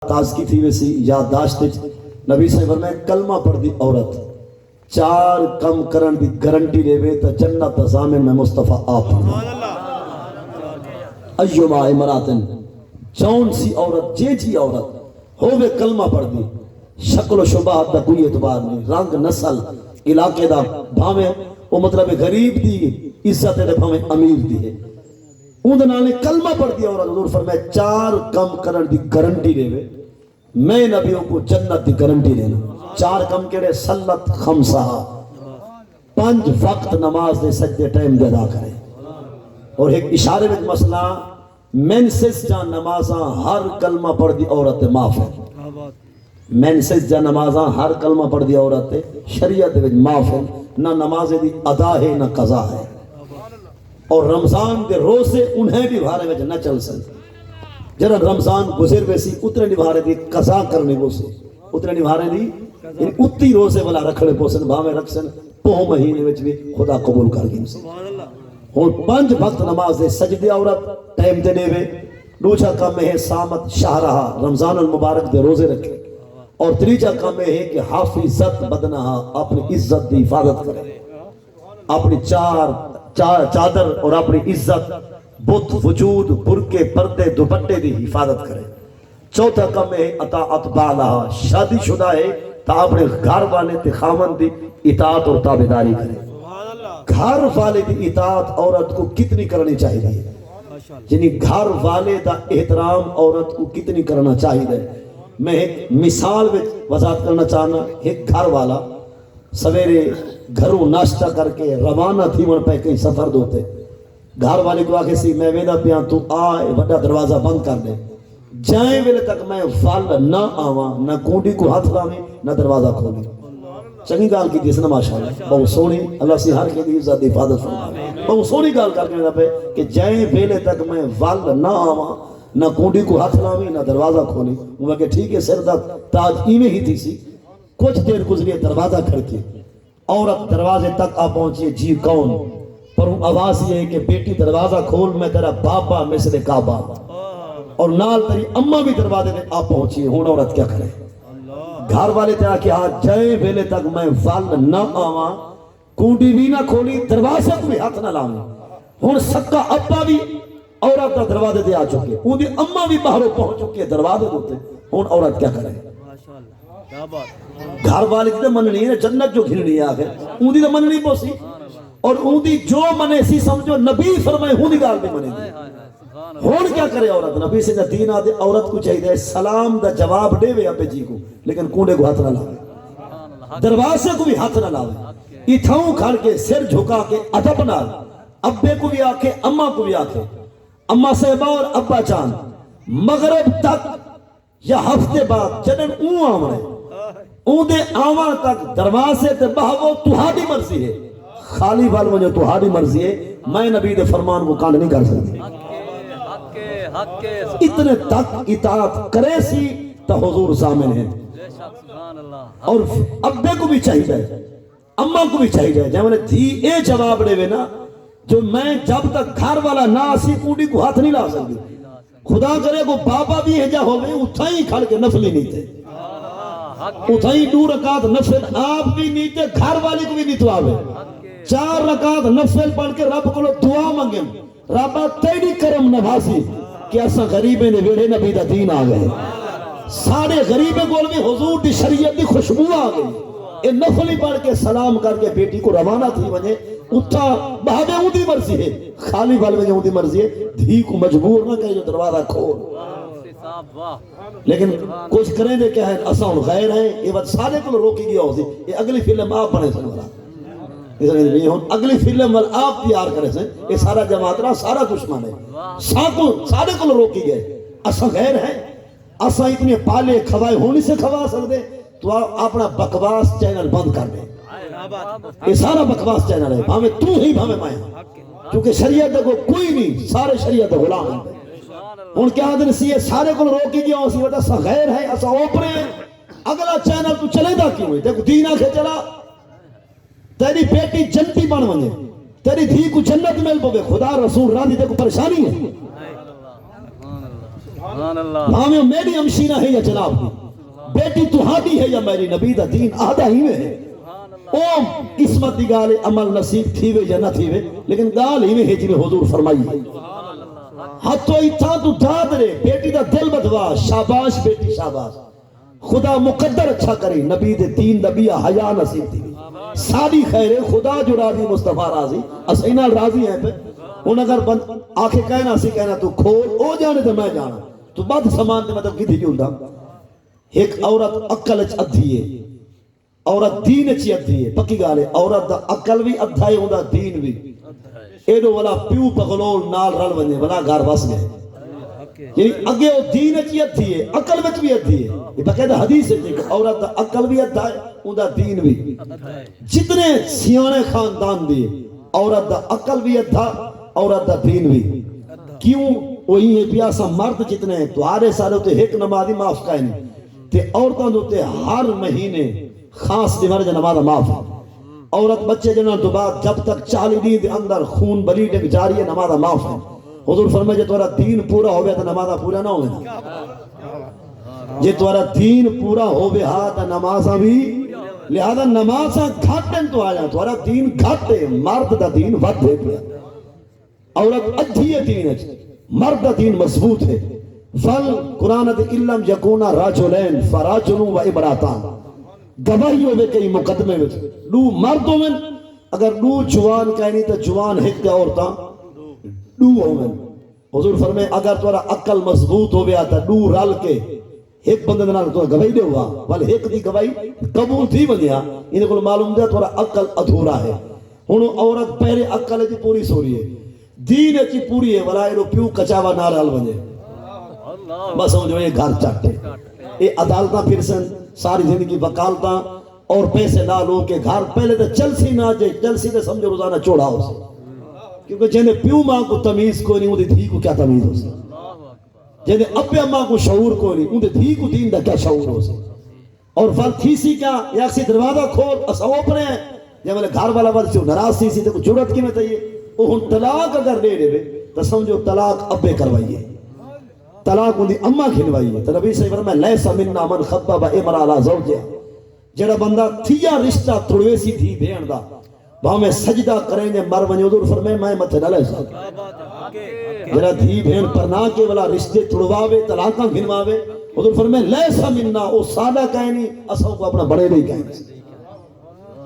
تازگی تھی ویسی یادداشت نبی سے فرمایا کلمہ پڑھ دی عورت چار کم کرن دی گارنٹی لے وے تا جنت ضامن میں مصطفیٰ آپ ایوما امراتن چون سی عورت جی عورت ہووے کلمہ پڑھ دی شکل و شباہت دا کوئی اعتبار نہیں رنگ نسل علاقے دا بھاویں وہ مطلب غریب دی عزت دے بھاویں امیر دی ہے اون نے کلمہ پڑھ دیا اور حضور فرمایا چار کم کرن دی گارنٹی لے وے میں نبیوں کو جنت دی گارنٹی لینا چار کم کہڑے سلت خمسہ پانچ وقت نماز دے سجدے ٹائم دے ادا کرے اور ایک اشارے میں مسئلہ مینسس جا نمازاں ہر کلمہ پڑھ دی عورت معاف ہے مینسس جا نمازاں ہر کلمہ پڑھ دی عورت شریعت میں معاف ہے نہ نماز دی ادا ہے نہ قضا ہے اور رمضان دے روزے انہیں بھی بھارے میں نہ چل سکتے جرا رمضان گزر ویسی اتنے نبھارے دی قضا کرنے کو سے اتنے نبھارے دی یعنی اتی روزے والا رکھنے پوسن بھاویں رکھسن پوہ مہینے وچ بھی خدا قبول کر گئی اور پانچ وقت نماز دے سجدے عورت ٹائم دے وے دوسرا کام ہے سامت شہرہا رمضان المبارک دے روزے رکھے اور تیسرا کام ہے کہ حافظت بدنہا اپنی عزت دی حفاظت کرے اپنی چادر اور اپنی عزت بت وجود برکے پردے دوپٹے دی حفاظت کرے چوتھا کم ہے اطاعت بالہا شادی شدہ ہے تا اپنے گھر والے تے خامن دی اطاعت اور تابعداری کرے گھر والے دی اطاعت عورت کو کتنی کرنی چاہیے یعنی گھر والے دا احترام عورت کو کتنی کرنا چاہیے میں ایک مثال میں وضاحت کرنا چاہنا ایک گھر والا سویرے گھروں ناشتہ کر کے روانہ تھی من پہ کہیں سفر دوتے گھر والے کو آگے سی میں ویدہ پیاں تو آئے بڑا دروازہ بند کر دے جائیں ویلے تک میں فال نہ آواں نہ کونڈی کو ہاتھ لاویں نہ دروازہ کھولیں چنگی گال کی دیس نا ماشاءاللہ بہت سونی اللہ سے ہر کے دی عزت حفاظت فرمائے بہت سونی گال کر کے پہ کہ جائیں ویلے تک میں فال نہ آواں نہ کونڈی کو ہاتھ لاویں نہ دروازہ کھولیں وہ کہ ٹھیک ہے سر دا تاج ایمیں ہی تھی سی کچھ دیر گزری دروازہ کھڑکے عورت دروازے تک آ پہنچی جی کون پر آواز یہ ہے کہ بیٹی دروازہ کھول میں تیرا بابا مثل کعبہ اور نال تیری اماں بھی دروازے میں آ پہنچی ہون عورت کیا کرے گھر والے تیرا کہ آج جائے ویلے تک میں فال نہ آواں کونڈی بھی نہ کھولی دروازے کو بھی ہاتھ نہ لاؤں ہون سکا ابا بھی عورت دا دروازے دے آ چکے ہون دی اماں بھی باہروں پہنچ چکے دروازے دوتے ہون عورت کیا کرے گھر والے کی تو مننی ہے جنت جو گھرنی ہے آخر اون دی تو مننی پوسی اور اون دی جو منے سی سمجھو نبی فرمائے ہون دی گال بھی منے دی ہون کیا کرے عورت نبی سے دین آدھے عورت کو چاہیے سلام دا جواب دے وے ابے جی کو لیکن کونڈے کو ہاتھ نہ لاوے دروازے کو بھی ہاتھ نہ لاوے اتھاؤں کھڑ کے سر جھکا کے ادب نہ ابے کو بھی آکے اماں کو بھی آکے اماں صاحبہ اور ابا چاند مغرب تک یا ہفتے بعد جنن اون آمنے اون دے آوان تک دروازے تے بہو تہاڈی مرضی ہے خالی بال وجہ تہاڈی مرضی ہے میں نبی دے فرمان کو کانڈ نہیں کر سکتی اتنے تک اطاعت کرے سی تا حضور سامن ہے اور ابے کو بھی چاہیے اماں کو بھی چاہیے جب میں نے دھی اے جواب دے وے نا جو میں جب تک گھر والا نہ آسی کونڈی کو ہاتھ نہیں لا سکتی خدا کرے کو بابا بھی ہے جا ہوئے اتھائی کھڑ کے نفلی نہیں تھے اتھائی 2 رکعت نفل آپ بھی نہیں تھے گھر والی کو بھی نہیں تو آوے 4 رکعت نفل پڑھ کے رب کو دعا منگیں ربا تیری کرم نبھاسی کہ ایسا غریبے نے ویڑے نبی دا دین آ گئے سارے غریبے گول بھی حضور دی شریعت دی خوشبو آ گئی یہ نفلی پڑھ کے سلام کر کے بیٹی کو روانہ تھی وجہ اتھا بہاوے اون دی مرضی ہے خالی بال وجہ اون دی مرضی ہے دھی کو مجبور نہ کہے جو دروازہ کھول لیکن کچھ کریں دے کیا ہے اساں غیر ہیں یہ بات سارے کو روکی گیا ہو سی یہ اگلی فلم آپ بنے سن والا اگلی فلم والا آپ تیار کرے سن یہ سارا جماعت رہا سارا دشمن ہے سارے کو روکی گئے اساں غیر ہیں اساں اتنے پالے کھوائے ہونی سے کھوا سکتے تو اپنا بکواس چینل بند کر دیں یہ سارا بکواس چینل ہے بھامے تو ہی بھامے میں کیونکہ شریعت کو کوئی نہیں سارے شریعت غلام ہیں ان کیا آدھر سی ہے سارے کو روکی گیا اسی وقت اسا غیر ہے اسا اوپرے اگلا چینل تو چلے دا کیوں ہے دیکھو دین آکھے چلا تیری بیٹی جنتی بن منے تیری دھی کو جنت مل پوے خدا رسول راندی دیکھو پریشانی ہے بھاویں میری ہمشیرہ ہے یا جناب دی بیٹی تہاڈی ہے یا میری نبی دا دین آدھا ہی میں ہے اوم عصمت دی گال عمل نصیب تھیوے یا نہ تھیوے لیکن گال ہی میں ہے جی حضور فرمائی ہے ہتھو اتھا تو داد رے بیٹی دا دل بدوا شاباش بیٹی شاباش خدا مقدر اچھا کرے نبی دے دین نبی حیا نصیب تھی ساری خیر خدا جو راضی مصطفیٰ راضی اسینا راضی ہیں پہ ان اگر آنکھیں کہنا سی کہنا تو کھول او جانے تو میں جانا تو بات سامان دے مطلب کی تھی کیوں دا ایک عورت عقل اچ ادھی ہے عورت دین اچھی ادھی ہے پکی گالے عورت دا عقل بھی ادھا ہے ہوندا دین بھی ایڈو والا پیو پغلول نال رل بنے والا گھر بس گئے یعنی اگے وہ دین اچھی ادھی ہے عقل وچ بھی ادھی ہے یہ باقاعدہ حدیث ہے کہ عورت دا عقل بھی ادھا ہے اوندا دین بھی جتنے سیانے خاندان دیے عورت دا عقل بھی ادھا عورت دا دین بھی کیوں وہی ہے پیاسا مرد جتنے ہیں تو آرے سارے ہوتے ایک نمازی معاف کائیں تے عورتاں ہوتے ہر مہینے خاص دیوار جو نماز معاف ہے عورت بچے جنہاں تو بعد جب تک 40 دن دے اندر خون بلیڈنگ جاری ہے نماز معاف ہے حضور فرمائے جے تمہارا دین پورا ہوئے تو نماز پورا نہ ہوئے جے تمہارا دین پورا ہوئے ہاں تو نماز بھی لہذا نماز گھاٹن تو آیا تمہارا دین گھاٹے مرد دا دین وقت ہے پیا عورت ادھی دین ہے مرد دا دین مضبوط ہے فل قرآن دے علم یکونا راجولین فراجلوں و ابراتان گواہی ہوئے کئی مقدمے میں لو مردوں میں اگر لو جوان کہنی تو جوان ہک دے عورتاں لو ہوئے حضور فرمائے اگر تمہارا عقل مضبوط ہو گیا تا لو رل کے ایک بندے دنال تو گواہی دے ہوا بل ایک دی گواہی قبول تھی بنیا انہیں کو معلوم دیا تمہارا عقل ادھورا ہے انہوں عورت پہلے عقل کی پوری سوری ہے دین کی پوری ہے ولا ایرو پیو کچاوا نہ رل بنے بس سمجھو یہ گھر چاٹے یہ عدالتاں پھر سے ساری زندگی وکالتاں اور پیسے نہ لو کے گھر پہلے تو چلسی نہ جائے چلسی تو سمجھو روزانہ چوڑا ہو سے کیونکہ جنہیں پیو ماں کو تمیز کوئی نہیں انہیں دھی کو کیا تمیز ہو سے جنہیں ابے ماں کو شعور کوئی نہیں انہیں دھی کو دین دا کیا شعور ہو سے اور فل تھیسی کیا یا سی دروازہ کھول اساو اپنے ہیں جب میں گھر والا ورد سے ناراض تھی تو جرت کی میں تھا یہ وہ طلاق اگر لے رہے تو سمجھو طلاق ابے کروائیے طلاق ان دی اممہ کھنوائیے تو نبی صلی اللہ علیہ وسلم لیسا مننا من خطبہ امرا علی زوجہ جڑا بندہ تھیا رشتہ تھوڑوے سی تھی بھین دا وہاں میں سجدہ کریں گے مر ونی حضور فرمائے میں متھے نہ لے سکتا جڑا تھی بھین پر نہ کے والا رشتے تھوڑواوے طلاقاں گھنواوے حضور فرمائے لیسا مننا او سادہ کہیں نہیں اساں کو اپنا بڑے نہیں کہیں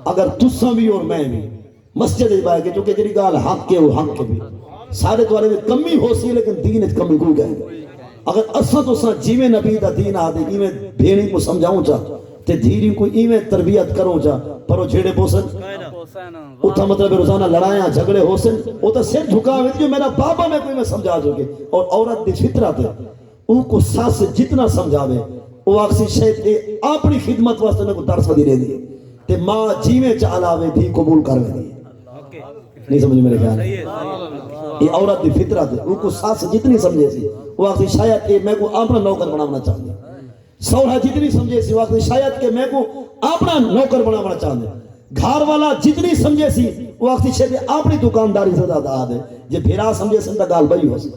اگر تساں بھی اور میں بھی مسجد بائے کہ چونکہ جڑی گال حق کے وہ حق کے بھی سارے دوارے میں کمی ہو سی لیکن دین اچ کمی کوئی کہیں گے اگر اساں تو اساں جیویں نبی دا دین آدھے ایویں بھیڑی کو سمجھاؤں چا تے دھیری کو ایویں تربیت کروں چا پر وہ جھیڑے بوسن اتھا مطلب روزانہ لڑائیاں جھگڑے ہو سن وہ تو سر جھکا ہوئے جو میرا بابا میں کوئی میں سمجھا جو گے اور عورت دی فطرت ہے ان کو ساس سے جتنا سمجھاوے وہ آکسی شاید اپنی خدمت واسطے میں کو درس ودی رہ دیئے تے ماں جیویں چالاوے دی قبول کروے دیئے نہیں سمجھ میرے خیال ہے یہ عورت دی فطرت ہے ان کو ساس سے جتنی سمجھے سی وہ آکسی شاید کہ میں کو اپنا نوکر بناونا چاہتے ہیں سوڑا جتنی سمجھے سی وہ آکسی شاید کہ میں کو اپنا نوکر بناونا چاہتے ہیں گھر والا جتنی سمجھے سی وہ آکسی شاید اپنی دکانداری سے زیادہ آدھے جب بھیرا سمجھے سی تا گال بھئی ہو سی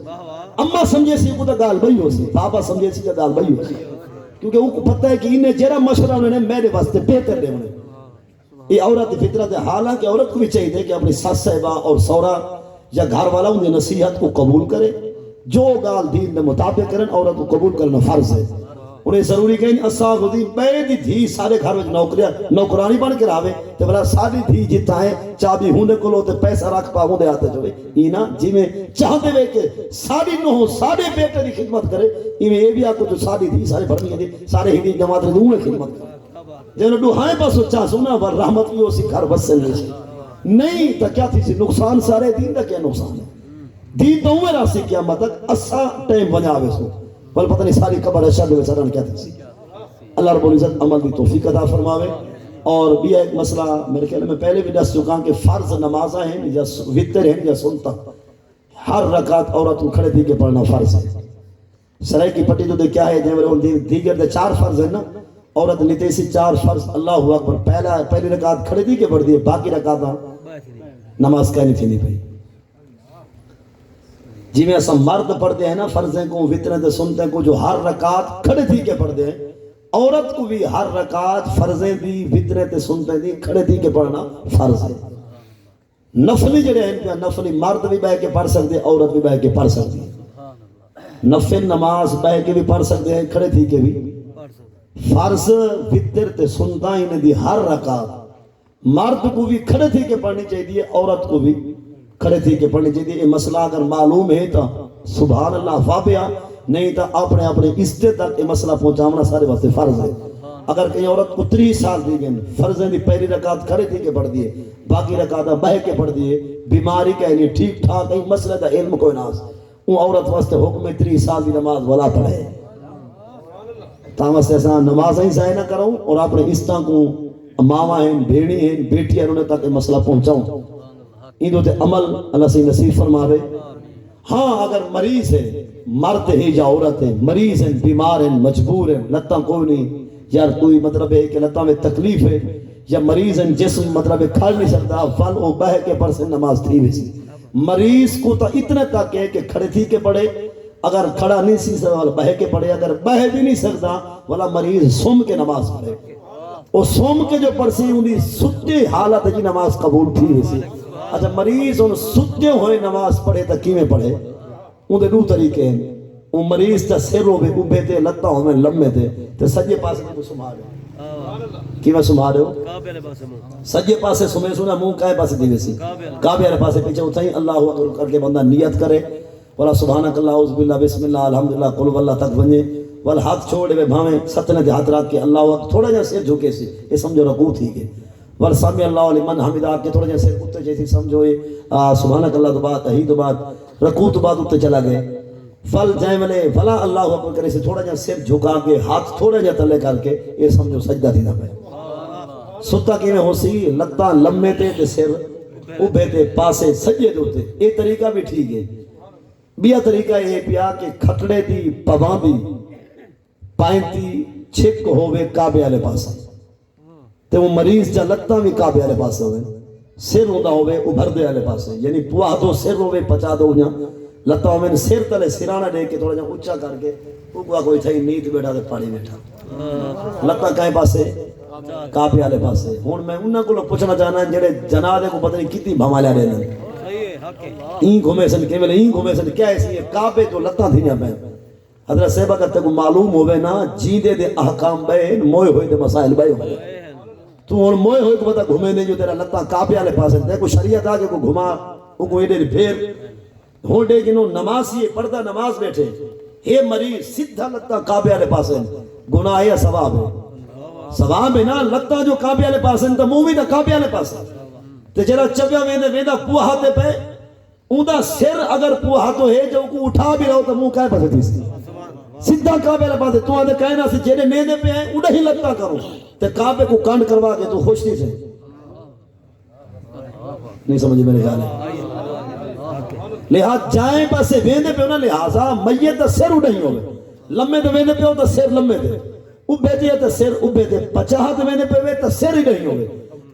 اممہ سمجھے سی وہ تا گال بھئی ہو سی بابا سمجھے سی تا گال بھئی ہو سی کیونکہ ان کو پتہ ہے کہ انہیں جیرا مشورہ انہوں نے میرے واسطے بہتر دے انہیں یہ عورت فطرت ہے حالانکہ عورت کو بھی چاہیے کہ اپنی ساس صاحبہ اور سورا یا گھر والا انہیں نصیحت کو قبول کرے جو گال دین میں مطابق کریں عورت کو قبول کرنا فرض ہے انہیں ضروری کہیں اساں خودی پہلی دھی سارے گھر میں نوکرانی بن کے راوے تو بلا ساری دھی جتا ہے چابی ہونے کو لو تے پیسہ رکھ پا ہوندے آتے جو اینا جی میں چاہتے ہوئے کہ ساری نو سارے بیٹے دی خدمت کرے ایویں یہ بھی آکو جو ساری دھی سارے بھرنی دی سارے ہی جماعت دوں میں خدمت کرے جنہوں دوہائیں پاس اچھا سنا ور رحمت بھی ہو سی گھر بس سے نہیں تا کیا تھی سی نقصان سارے دین دا کیا نقصان ہے دین تو میں راستے کیا مدد اسا ٹائم بنا آوے سو بل پتہ نہیں ساری قبر اشد ہوئے سران کیا تھی سی اللہ رب العزت عمل بھی توفیق عطا فرماوے اور بھی ایک مسئلہ میرے خیال میں پہلے بھی دس چکا کہ فرض نمازہ ہیں یا وطر ہیں یا سنتا ہر رکعت عورت کو کھڑے تھی کے پڑھنا فرض ہے سرائی کی پٹی تو دے کیا ہے دیگر دے 4 فرض ہیں نا عورت لیتے سی 4 فرض اللہ اکبر پہلی رکعت کھڑے تھی کے پڑھ دیئے باقی رکعت نماز کا نہیں تھی نہیں پہی جی میں ایسا مرد پڑھتے ہیں نا فرضیں کو وطریں تے سنتے کو جو ہر رکعت کھڑے تھی کے پڑھتے ہیں، عورت کو بھی ہر رکعت فرضیں دی وطریں تے سنتے دی کھڑے تھی کے پڑھنا فرض ہے۔ نفلی جڑے ہیں پہ نفلی مرد بھی بہ کے پڑھ سکتے ہیں، عورت بھی بہ کے پڑھ سکتی ہے۔ نفل نماز بہ کے بھی پڑھ سکتے ہیں، کھڑے تھی کے بھی۔ فرض وطر تے سنتا ہی نے دی ہر رکعت مرد کو بھی کھڑے تھی کے پڑھنی چاہیے، عورت کو بھی کھڑے تھی کے پڑھنی چاہیے۔ یہ مسئلہ اگر معلوم ہے تو سبحان اللہ فابیا، نہیں تو اپنے اپنے عزت تک یہ مسئلہ پہنچانا سارے واسطے فرض ہے۔ اگر کہیں عورت کو 30 سال دی گئے فرضیں دی پہلی رکعت کھڑے تھی کے پڑھ دیے، باقی رکعت بہ کے پڑھ دیے، بیماری کہیں نہیں ٹھیک ٹھاک کہیں مسئلہ دا علم کوئی ناس، وہ عورت واسطے حکم 30 سال دی نماز ولا پڑھے۔ تاں ایسا نماز ہی ضائع نہ کروں اور اپنے عزتوں کو ماما ہیں، بھیڑی ہیں، بیٹی ہیں، انہیں تک یہ مسئلہ پہنچاؤں۔ ان تے عمل اللہ سے نصیب فرماوے۔ ہاں اگر مریض ہے، مرد ہے یا عورت ہے، مریض ہیں، بیمار ہیں، مجبور ہیں، لتاں کوئی نہیں، یا کوئی مطلب ہے کہ لتاں میں تکلیف ہے، یا مریض ہیں جسم مطلب ہے کھڑ نہیں سکتا، فل او بہ کے پر سے نماز تھی ویسی۔ مریض کو تو اتنے تک ہے کہ کھڑے تھی کے پڑھے، اگر کھڑا نہیں سی سکتا بہ کے پڑھے، اگر بہ بھی نہیں سکتا والا مریض سم کے نماز پڑھے۔ وہ سوم کے جو پڑھسی انہی ستے حالت جی نماز قبول تھی ویسی۔ اچھا مریض ان ستے ہوئے نماز پڑھے تا کیویں پڑھے؟ ان دے دو طریقے ہیں۔ ان مریض تا سر ہوئے اوبے تے لتا ہوئے لمے تے تے سجے پاسے کو سما رہے کیویں سما رہے ہو؟ سجے پاسے سمے سنا منہ کائے پاسے دی ویسی کعبے والے پاسے پیچھے اٹھائیں اللہ اکبر کر کے بندہ نیت کرے، ولا سبحانک اللہ اعوذ باللہ بسم اللہ الحمدللہ قل واللہ تک بنجے، وال ہاتھ چھوڑے ہوئے بھاویں ستنے دے ہاتھ رکھ کے اللہ اکبر تھوڑا جا سر جھکے سے یہ سمجھو رکوع تھی گئے، وال سمی اللہ لمن حمدہ کے تھوڑا جا سر اتر جیسی سمجھو سبحانک اللہ تو بعد تحید تو بعد رکوع تو بعد اتر چلا گئے، فل جائیں ملے فلا اللہ اکبر کرے سے تھوڑا جا سر جھکا کے ہاتھ تھوڑا جا تلے کر کے یہ سمجھو سجدہ تھی نہ پہ ستا کی میں ہو سی لتا لمے تے سر اوبے تے پاسے سجے دوتے یہ طریقہ بھی ٹھیک ہے۔ بیا طریقہ یہ پیا کہ کھٹڑے دی پوان دی پائنتی چھک ہوئے کعبے والے پاسے تے وہ مریض جا لتا بھی کعبے والے پاسے ہوئے، سر ہوندا ہوئے ابھر دے والے پاسے، یعنی پوا دو سر ہوئے پچا دو جا لتا ہوئے سر تلے سرانہ دے کے تھوڑا جا اچھا کر کے اوپا کوئی تھئی نیت بیٹھا تے پاڑی بیٹھا لتا کہیں پاسے کعبے والے پاسے۔ ہن میں انہاں کو پوچھنا چاہنا جڑے جنازے کو پتہ نہیں کتنی بھاما لے رہے ہیں این گھومے سن کے ملے این گھومے سن کیا ایسی ہے کعبے تو لتاں تھی پہ حضرت صاحبہ کرتے کو معلوم ہوئے نا جیندے دے احکام بے موئے ہوئے دے مسائل بے ہوئے تو اور موئے ہوئے کو پتہ گھومے نہیں جو تیرا لتاں کعبے والے پاسے دیکھو شریعت آگے کو گھما وہ کو ایڈے پھر ہونڈے جنہوں نمازی پردہ نماز بیٹھے اے مریض سدھا لتاں کعبے والے پاسے گناہ یا ثواب ہے ثواب ہے نا لتاں جو کعبے والے پاسے تو منہ بھی نہ کعبے والے پاسے تے جڑا چویا ویندے ویندا پوہا تے پہ اوندا سر اگر پوہا تو ہے جو کو اٹھا بھی رہو تو منہ کائے پاسے تھی سیدھا کعبے والے پاسے تو آدھے کہنا سے جڑے نیندے پہ ہیں اڑا ہی لگتا کرو تے کعبے کو کانڈ کروا کے تو خوش نہیں سے نہیں سمجھے میرے خیال ہے لہذا جائیں پاسے ویندے پہ ہونا لہذا میت دا سر اڑا ہی ہوئے لمے تے ویندے پہ ہو تو سر لمے تے اوبے تے تے سر اوبے تے پچاہ تے ویندے پہ ہوئے تو سر ہی نہیں ہوئے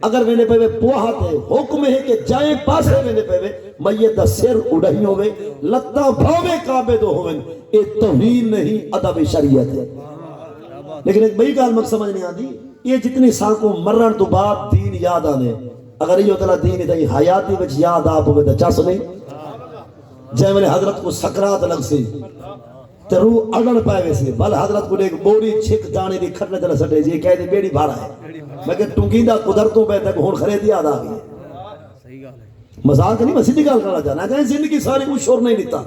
اگر ویندے پہ ہوئے پوہا تے حکم ہے کہ جائیں پاسے ویندے پہ ہوئے میت دا سر اڑا ہی ہوئے لتا بھاوے کعبے دو ہوئے یہ توہین نہیں ادب شریعت ہے۔ لیکن ایک بڑی گال مک سمجھ نہیں آتی یہ جتنی سانکوں مرن تو بعد دین یاد آنے اگر یہ تعالیٰ دین ہے حیاتی وچ یاد آپ ہوئے تو چاس نہیں جائے والے حضرت کو سکرات لگ سی تے روح اڑن پائے ویسے بل حضرت کو ایک بوڑی چھک دانے دی کھٹنے دل سٹے جی کہہ دے بیڑی بھارا ہے مگر ٹونگیندہ قدرتوں پہ تک ہون خرید یاد آ گئی مذاق نہیں میں سیدھی گال کرنا چاہنا کہیں زندگی ساری کوئی شور نہیں لیتا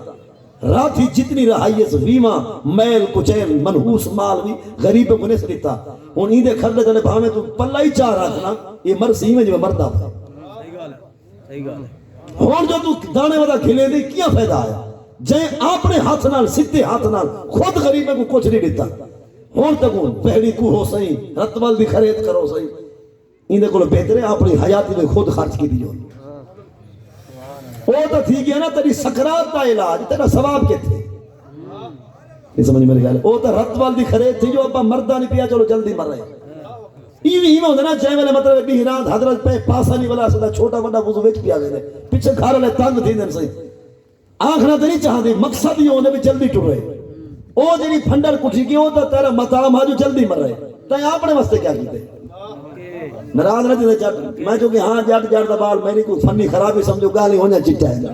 رات ہی جتنی رہائیس ویما میل کچیل منحوس مال بھی غریب کو نہیں سلیتا ہون ایندے کھٹنے دل بھامے تو پلہ ہی چاہ رکھنا یہ مرسی میں جو مردہ پہ ہون جو تو دانے والا کھلے دے کیا فائدہ آیا جائیں اپنے ہاتھ نال سدھے ہاتھ نال خود غریبے کو کچھ نہیں دیتا ہون تک پہلی کو ہو سہی رتبل بھی خرید کرو سہی اندے کو بہترے اپنی حیاتی میں خود خرچ کی دیو وہ تو تھی گیا نا تیری سکرات کا علاج تیرا ثواب کے تھے یہ سمجھ میرے خیال ہے وہ تو رتبل بھی خرید تھی جو ابا مردہ نہیں پیا چلو جلدی مر رہے ایویں ہوتا نا چاہے والے مطلب بھی رات حضرت پہ پاسا نہیں والا سدا چھوٹا بڑا وضو وچ پیا گئے پیچھے گھر والے تنگ تھی دن صحیح آخرا تو نہیں چاہتی مقصد ہی ہونے بھی جلدی ٹر رہے او جی پھنڈر کٹھی کی ہو تو تیرا مقام ہے جو جلدی مر رہے تو اپنے واسطے کیا کیتے ناراض نہ دیتے جٹ میں جو کہ ہاں جٹ دا بال میری کوئی فنی خرابی سمجھو گالی ہونا چٹا ہے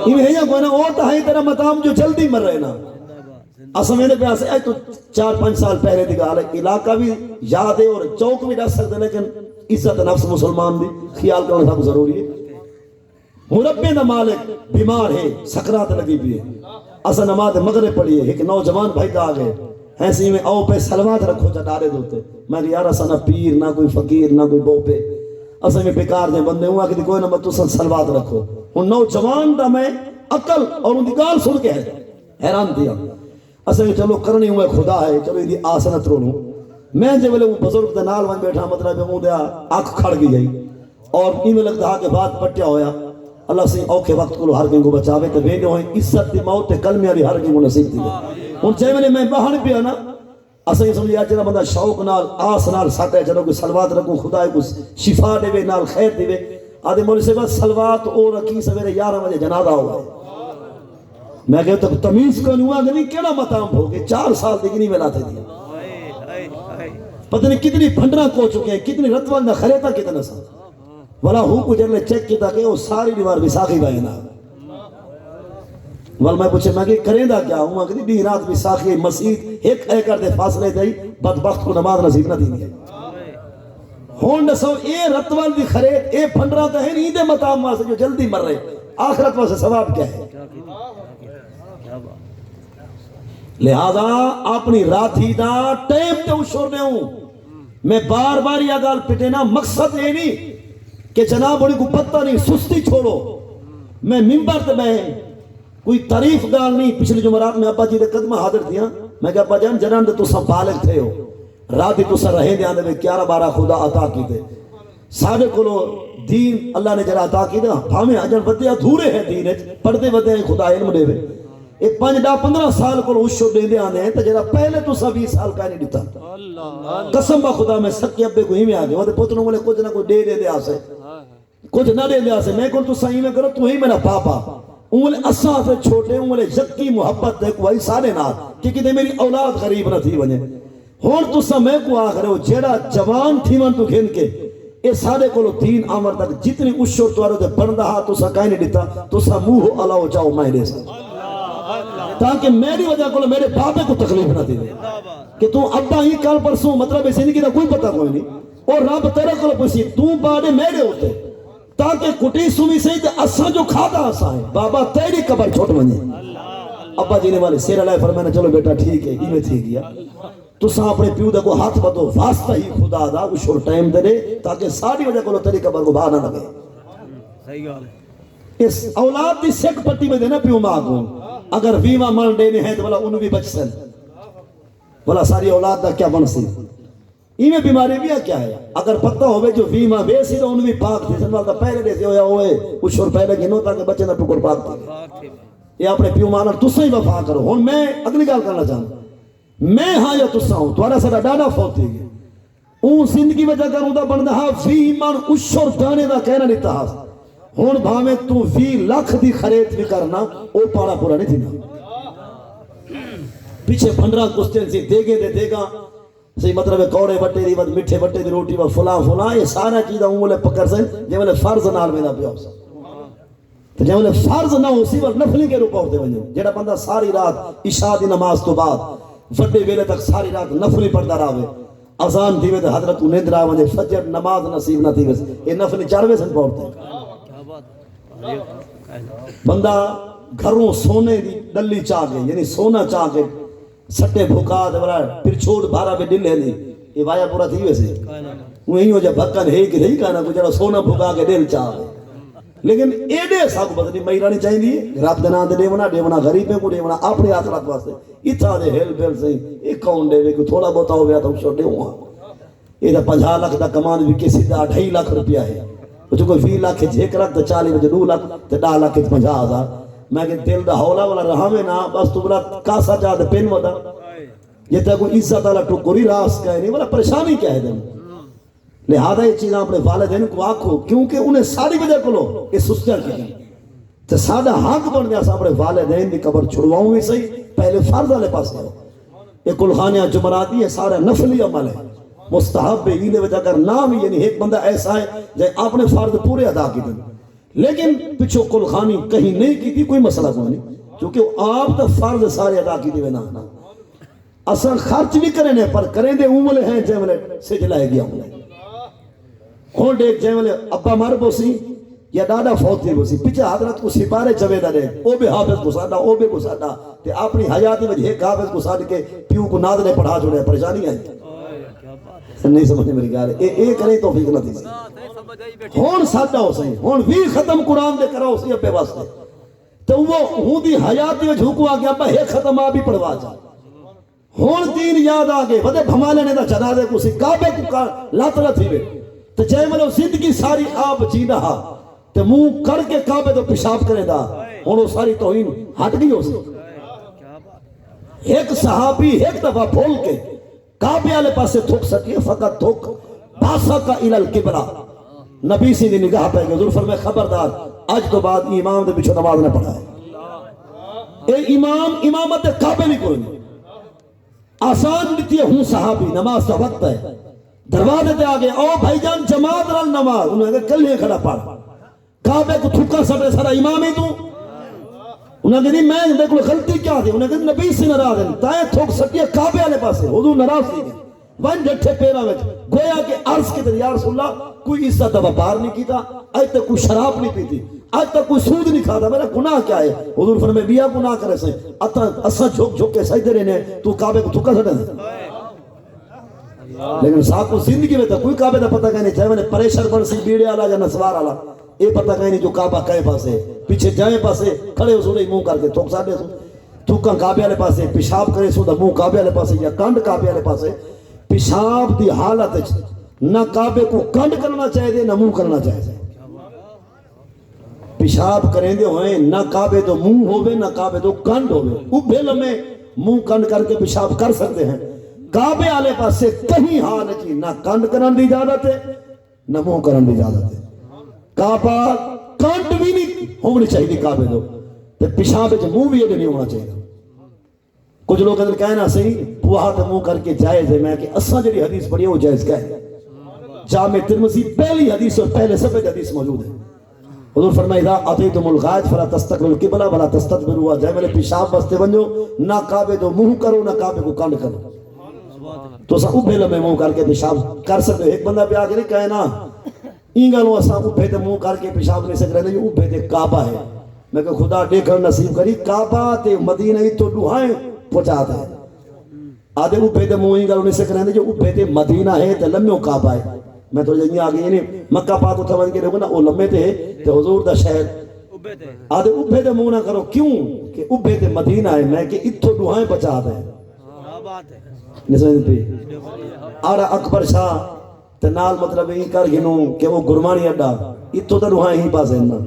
یہ ہے یا کوئی نا او تو ہے تیرا مقام جو جلدی مر رہے نا اصل میں نے پیاس ہے تو 4-5 سال پہلے دی گال ہے علاقہ بھی یاد ہے اور چوک بھی ڈس سکتے لیکن عزت نفس مسلمان دی خیال کرنا سب ضروری ہے مربے دا مالک بیمار ہے سکرات لگی بھی ہے اصل نماز مغرب پڑھی ہے ایک نوجوان بھائی کا آگئے ایسی میں او پہ سلوات رکھو چٹارے دوتے میں کہ یار اصل نہ پیر نہ کوئی فقیر نہ کوئی بو پہ اصل میں بیکار دے بندے ہوا کہ کوئی نہ تو سلوات رکھو ان نوجوان دا میں عقل اور ان دی گال سن کے حیران دیا اصل میں چلو کرنی ہوئے خدا ہے چلو یہ دی آسنت رونو میں جب وہ بزرگ دے نال وہاں بیٹھا مطلب ہوں دیا آنکھ کھڑ گئی جائی اور این میں لگتا کہ بات پٹیا ہویا اللہ سے اوکے وقت کو ہر کو بچاوے تو ویڈیو ہوئیں عزت دی موت تے کلمے والی ہر کو نصیب دی ان چاہے میں باہر پیا نا اسیں سمجھ آ چلا بندہ شوق نال آس نال ساٹے چلو کوئی سلوات رکھوں خدا کو شفا دے نال خیر دے آدھے مولوی سے بس سلوات او رکھی سویرے 11 بجے جنازہ ہوا ہے میں کہتا ہوں تمیز کو نوا کہ نہیں کیڑا مطام ہو گئے 4 سال دیکھنی میں لاتے دیا پتہ نہیں کتنی پھنڈرہ کو چکے ہیں کتنی رتوان نہ خریتا کتنا سا والا ہوں کو جرلے چیک کیتا کہ وہ ساری دیوار بساخی بائینا والا میں پوچھے میں کہ کریں دا کیا ہوں کہ دی رات بساخی مسجد ایک ایکڑ دے فاصلے دائی بدبخت کو نماز نصیب نہ دی ہون نسو اے رتوان دی خرید اے پھنڈرہ دا ہے نہیں دے مطام واسے جو جلدی مر رہے آخرت واسے ثواب کیا ہے لہذا اپنی راتی دا ٹیم تے اشور دے ہوں میں بار بار یہ گال پٹینا مقصد یہ نہیں کہ جناب بڑی کو پتہ نہیں سستی چھوڑو میں ممبر تے میں کوئی تعریف گال نہیں پچھلی جمعرات میں ابا جی دے قدمہ حاضر دیا میں کہا ابا جان جنان دے تو سب بالغ تھے ہو راتی تو سب رہے دے آنے میں 11-12 خدا عطا کی دے ساڑھے کلو دین اللہ نے جرا عطا کی دے ہمیں اجن بدے ادھورے ہیں دین پڑھتے بدے خدا علم دے وے ایک 5-15 سال کو اشو دے دے آنے ہیں تو جرا پہلے تو سب 20 سال کا نہیں دیتا قسم با خدا میں سکی ابے کو ہی میں آگے وہ دے پتنوں ملے کچھ نہ کوئی دے دے آسے کچھ نہ دے دے آسے میں کل تو صحیح میں کرو تو ہی میرا پاپا انہوں اساں سے چھوٹے انہوں یقی محبت دے کوئی سارے نہ کہ کدے میری اولاد غریب نہ تھی بنے ہون تو سا میں کو آخر ہو جیڑا جوان تھی من تو گھن کے اے سارے کو دین آمر تک جتنی اشور تو آرہے دے بندہ ہاں تو سا کہیں نہیں دیتا تو سا موہ اللہ ہو جاؤ میں دے سا تاکہ میری وجہ کو میرے باپے کو تکلیف نہ دے کہ تو ابا ہی کال پرسوں مطلب زندگی دا کوئی پتہ کوئی نہیں اور رب تیرے کو پوچھی تو باڑے میرے ہوتے تاکہ کٹی سمی سے تے اساں جو کھاتا اساں ہے بابا تیری قبر چھوٹ ونجے ابا جی نے والے سیر علیہ فرمایا چلو بیٹا ٹھیک ہے ہی میں تھی گیا تو سا اپنے پیو دے کو ہاتھ بدو واسطہ ہی خدا دا وہ شور ٹائم دے دے تاکہ ساری وجہ کو تیری قبر کو باہر نہ لگے صحیح گال اس اولاد دی سیک پٹی میں دینا پیو ماں کو اگر ویمہ مان دینے ہیں تو بلا انہوں بھی بچ سن بلا ساری اولاد دا کیا بن سی ایمیں بیماری بھی کیا ہے اگر پتہ ہوئے جو ویمہ بیسی تو انہوں بھی پاک تھی سنوال دا پہلے دیسے ہویا ہوئے اس شور پہلے گنو تاکہ بچے نہ ٹکر پاک تھی یہ اپنے پیو مانا تسا ہی وفا کرو ہون میں اگلی گال کرنا چاہتا میں ہاں یا تسا ہوں توارا سڑا ڈانا فوت تھی گئے اون زندگی میں جگہ رودا بندہ ہاں ویمان اس شور دانے دا کہنا نہیں تھا ہون بھامے تو 20 لاکھ دی خرید بھی کرنا او پارا پورا نہیں تھی نا پیچھے 15 کسٹین سی دے گے دے گا سی مطلب کوڑے بٹے دی مٹھے بٹے دی روٹی فلاں یہ سارا چیزا انگولے پکر سے جب میں فرض نال میں نہ پیا ہو سا تو جب میں فرض نہ ہو سی ور نفلی کے روپا ہوتے بنجو جیڑا بندہ ساری رات عشاء دی نماز تو بعد وڈے ویلے تک ساری رات نفلی پڑھتا رہے اذان دیوے تو حضرت نیند رہا ونجے فجر نماز نصیب نہ تھی ویسے یہ نفلی 4 بجے سے پڑھتے بندہ گھروں سونے دی ڈلی چاہ گئے یعنی سونا چاہ گئے سٹے بھوکا دے بڑا پھر چھوڑ بھارا پہ ڈل ہے دی یہ وایا پورا تھی ویسے وہیں ہو جا بھکن ہے کہ نہیں کہنا کچھ سونا بھوکا کے ڈل چاہ گئے لیکن ایڈے ساکو پتہ نہیں مہیرانی چاہیں دی رب دنا دے دیونا غریبیں کو دیونا اپنے آخرات واسطے اتھا دے ہیل بیل سے ایک کون دے کہ تھوڑا بہتا ہو گیا تو چھوڑ دے ہوا یہ 50 لاکھ دا کمان بھی کسی دا 2.5 لاکھ روپیہ ہے جو کوئی 20 لاکھ جھیک رکھ تو 40 بجے 2 لاکھ تو 10 لاکھ 50,000 میں کہ دل دا ہولا والا رہا میں نا بس تو بلا کاسا چاہ دے پین ودا یہ تا کوئی عزت والا ٹکری راس کہے نہیں والا پریشانی کہہ دیں لہذا یہ چیزاں اپنے والدین کو آکھو کیونکہ انہیں ساری وجہ کو لو یہ سستیاں کی تو ساڈا حق بن گیا اپنے والدین کی قبر چھڑواؤں بھی صحیح، پہلے فرض والے پاس آؤ. یہ کلخانیہ جمعراتی ہے سارا نفلی عمل ہے، مستحب ہے. یہ وجہ کر نام ہی یعنی ایک بندہ ایسا ہے جو اپنے فرض پورے ادا کی دیں، لیکن پچھو کلخانی کہیں نہیں کی تھی، کوئی مسئلہ کوئی نہیں، کیونکہ آپ تو فرض سارے ادا کی دے نا. اصلا خرچ بھی کریں پر کریں دے اوملے ہیں جیملے سے جلائے گیا ہوں. ہون دیکھ جیملے ابا مر بوسی یا دادا فوت تھی بوسی، پیچھے حضرت کو سپارے چوے دا دے، او بھی حافظ کو ساڈا، او بھی کو ساڈا، تے اپنی حیاتی وجہ ایک حافظ کو ساڈ کے پیو کو ناد نے پڑھا چھوڑے، پریشانی آئی. نہیں سمجھے میری گال ہے، اے کریں توفیق نہ تھی. ہون ساڈا ہو سہی، ہون بھی ختم قرآن دے کرا ہو سہی اپنے واسطے. تو وہ ہوں دی حیاتی وجہ حکو آ گیا ابا ایک ختم آ بھی پڑھوا جا. ہون دین یاد آگے ودے بھمالے نے دا چنا دے کو سی کعبے کو لاتلا تھی وے. تو جائے ملو زندگی ساری آپ جی رہا تو منہ کر کے کعبے تو پیشاب کرے دا، ہونو ساری توہین ہٹ گئی ہو سی. ایک صحابی ایک دفعہ بھول کے کعبے والے پاسے تھوک سکے، فقط تھوک باسا کا الال کبرا. نبی سی دی نگاہ پہ گئے، حضور فرمائے خبردار آج تو بعد امام دے پیچھے نماز نہ پڑھا ہے. اے امام امامت کعبے نہیں کوئی نہیں. آسان دیتی ہے ہوں صحابی، نماز کا وقت ہے، دروازے تے آگے او بھائی جان جماعت رل نماز. انہوں نے کہا کل ہی کھڑا پڑھ، کعبے کو تھکا سٹے سارا امام ہی تو. انہوں نے کہا نہیں میں دیکھ لو غلطی کیا تھی. انہوں نے کہا نبی سے ناراض ہیں تائیں تھوک سٹی کعبے والے پاسے. حضور ناراض تھی گئے ون ڈٹھے پیرا میں گویا کہ عرض کے دن یا رسول اللہ کوئی عزت دبا بار نہیں کیتا، آج تک کوئی شراب نہیں پیتی، آج تک کوئی سود نہیں کھاتا، میرا گناہ کیا ہے؟ حضور فرمائے بیا گناہ کرے سے اسا جھوک جھوک کے سجدے رہنے تو کعبے کو تھکا سٹے دے. لیکن صاحب کو زندگی میں تو کوئی کعبے دا پتہ کہیں نہیں، چاہے میں نے پریشر بن سی بیڑے آلا یا نسوار آلا، یہ پتہ کہیں نہیں جو کعبہ کہیں پاسے پیچھے جائیں پاسے کھڑے ہو سو نہیں منہ کر کے تھوک ساڑے سو تھوکاں کعبے والے پاسے، پیشاب کرے سو دا منہ کعبے والے پاسے یا کنڈ کعبے والے پاسے. پیشاب دی حالت نہ کعبے کو کنڈ کرنا چاہیے نہ منہ کرنا چاہیے. پیشاب کریں دے ہوئے نہ کعبے تو منہ ہوئے نہ کعبے تو کنڈ ہوئے. ابھے لمحے منہ کنڈ کر کے پیشاب کر سکتے ہیں. کعبے والے پاس سے کہیں حال ہے نہ کنڈ کرن دی اجازت ہے نہ منہ کرن دی اجازت ہے. کعبہ کنڈ بھی نہیں ہونی چاہیے کعبے تو پیشاب منہ بھی یہ نہیں ہونا چاہیے. کچھ لوگ اگر کہنا صحیح پوہا تو منہ کر کے جائز ہے، میں کہ اساں جڑی حدیث پڑھی ہے وہ جائز کہے. جامع ترمذی پہلی حدیث اور پہلے صفحے کی حدیث موجود ہے. حضور فرمائے اذا اتیتم الغائط فلا تستقبلوا القبلہ ولا تستدبروا. جائے میں پیشاب واسطے بنو نہ کعبے تو منہ کرو نہ کعبے کو کنڈ کرو. تو اساں ابھے لمحے منہ کر کے پیشاب کر سکتے. ایک بندہ پہ آ کے نہیں کہنا این گالوں اساں ابھے تے منہ کر کے پیشاب نہیں سک رہے نہیں ابھے تے کعبہ ہے. میں کہ خدا دیکھن نصیب کری کعبہ تے مدینہ ہی تو دعائیں پہنچاتا ہے. آدھے ابھے تے منہ ہی گالوں نہیں سک رہے جو ابھے تے مدینہ ہے تے لمحوں کعبہ ہے. میں تو جنگی آگئی یعنی مکہ پاک کو تھوڑ کے دیکھو نا وہ لمحے تے تے حضور دا شہر. آدھے ابھے تے منہ نہ کرو کیوں کہ ابھے تے مدینہ ہے. میں کہ اتھو دعائیں پہنچاتا ہے. آرہ اکبر شاہ تے نال مطلب یہ کر گنوں کہ وہ گرمانی اڈا اتھو تے دعائیں ہی پاسے ہیں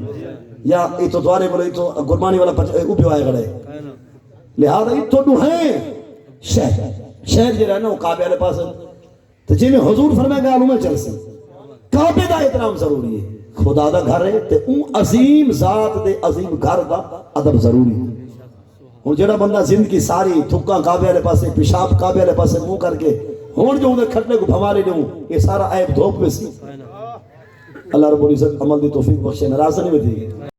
یا اتھو دوارے بولے اتھو گرمانی والا ابھے آئے گڑے. لہذا اتھو دعائیں شہر جو رہنا وہ کعبے والے پاس تو جی میں حضور فرمائے گا علوم چل سی. کعبے دا احترام ضروری ہے. خدا دا گھر ہے تے اون عظیم ذات دے عظیم گھر دا ادب ضروری ہے. ہوں جڑا بندہ زندگی ساری تھکا کعبے والے پاسے پیشاب کعبے والے پاسے منہ کر کے ہون جو انہیں کھٹنے کو بھمالے دوں یہ سارا عیب دھوپ میں سی. اللہ رب العزت عمل دی توفیق بخشے. ناراض نہیں ہوتی.